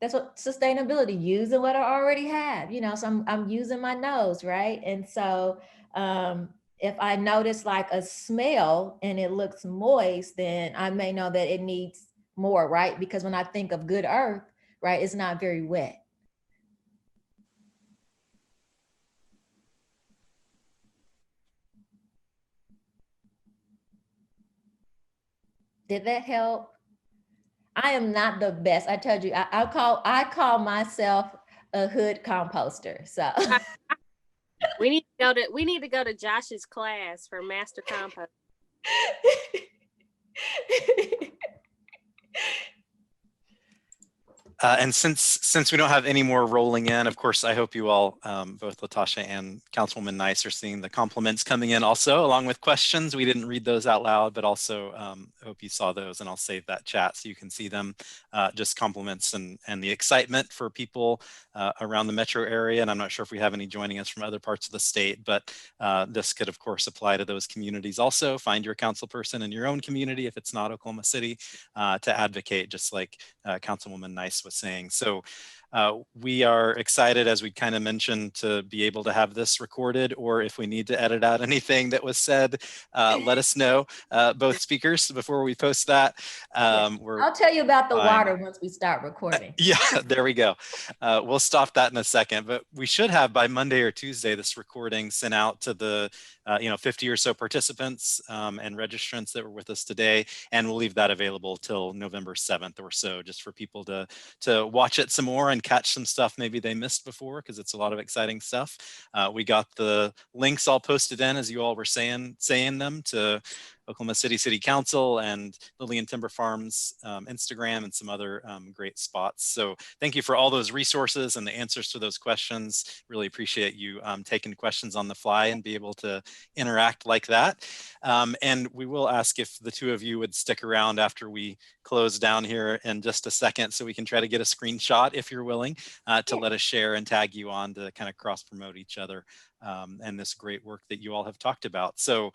S3: that's what sustainability, using what I already have, so I'm using my nose, right? And so if I notice like a smell and it looks moist, then I may know that it needs more, right? Because when I think of good earth, right, it's not very wet. Did that help? I am not the best. I told you, I call myself a hood composter. So
S2: we need to go to Josh's class for master compost.
S1: And since we don't have any more rolling in, of course, I hope you all, both LaTasha and Councilwoman Nice, are seeing the compliments coming in also, along with questions. We didn't read those out loud, but also hope you saw those, and I'll save that chat so you can see them. Just compliments and the excitement for people around the metro area. And I'm not sure if we have any joining us from other parts of the state, but this could, of course, apply to those communities also. Find your council person in your own community, if it's not Oklahoma City, to advocate, just like Councilwoman Nice was saying. So we are excited, as we kind of mentioned, to be able to have this recorded, or if we need to edit out anything that was said, let us know, both speakers, before we post that.
S3: I'll tell you about the water once we start recording.
S1: Yeah, there we go. We'll stop that in a second, but we should have by Monday or Tuesday this recording sent out to the 50 or so participants and registrants that were with us today, and we'll leave that available till November 7th or so, just for people to watch it some more and catch some stuff maybe they missed before, because it's a lot of exciting stuff. We got the links all posted in, as you all were saying them, to Oklahoma City Council and Lillian Timber Farms Instagram and some other great spots. So thank you for all those resources and the answers to those questions. Really appreciate you taking questions on the fly and be able to interact like that. And we will ask if the two of you would stick around after we close down here in just a second, so we can try to get a screenshot, if you're willing, to let us share and tag you on to kind of cross promote each other and this great work that you all have talked about. So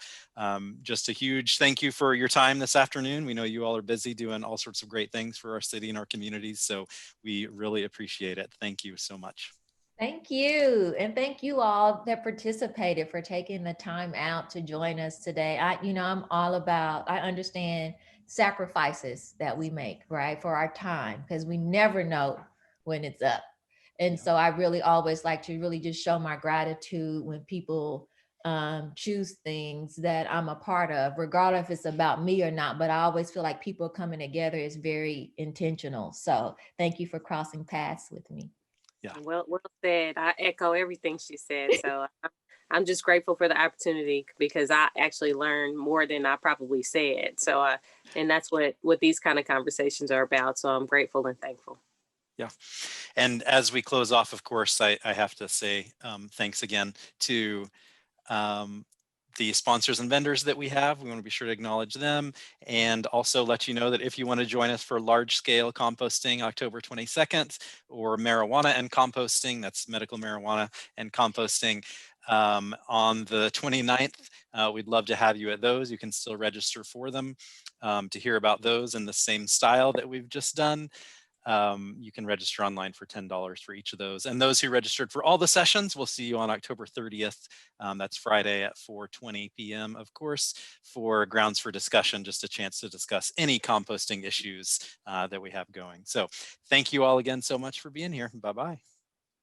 S1: just a huge thank you for your time this afternoon. We know you all are busy doing all sorts of great things for our city and our communities, so we really appreciate it. Thank you so much.
S3: Thank you. And thank you all that participated for taking the time out to join us today. I'm all about, I understand sacrifices that we make, right, for our time, because we never know when it's up. And so I really always like to really just show my gratitude when people choose things that I'm a part of, regardless if it's about me or not. But I always feel like people coming together is very intentional. So thank you for crossing paths with me.
S1: Yeah.
S2: Well said. I echo everything she said. So I'm just grateful for the opportunity because I actually learned more than I probably said. So, and that's what these kind of conversations are about. So I'm grateful and thankful.
S1: Yeah. And as we close off, of course, I have to say thanks again to the sponsors and vendors that we have. We want to be sure to acknowledge them and also let you know that if you want to join us for large scale composting October 22nd or marijuana and composting, that's medical marijuana and composting on the 29th, we'd love to have you at those. You can still register for them to hear about those in the same style that we've just done. You can register online for $10 for each of those. And those who registered for all the sessions, we'll see you on October 30th. That's Friday at 4:20 p.m. of course, for Grounds for Discussion, just a chance to discuss any composting issues that we have going. So thank you all again so much for being here. Bye-bye.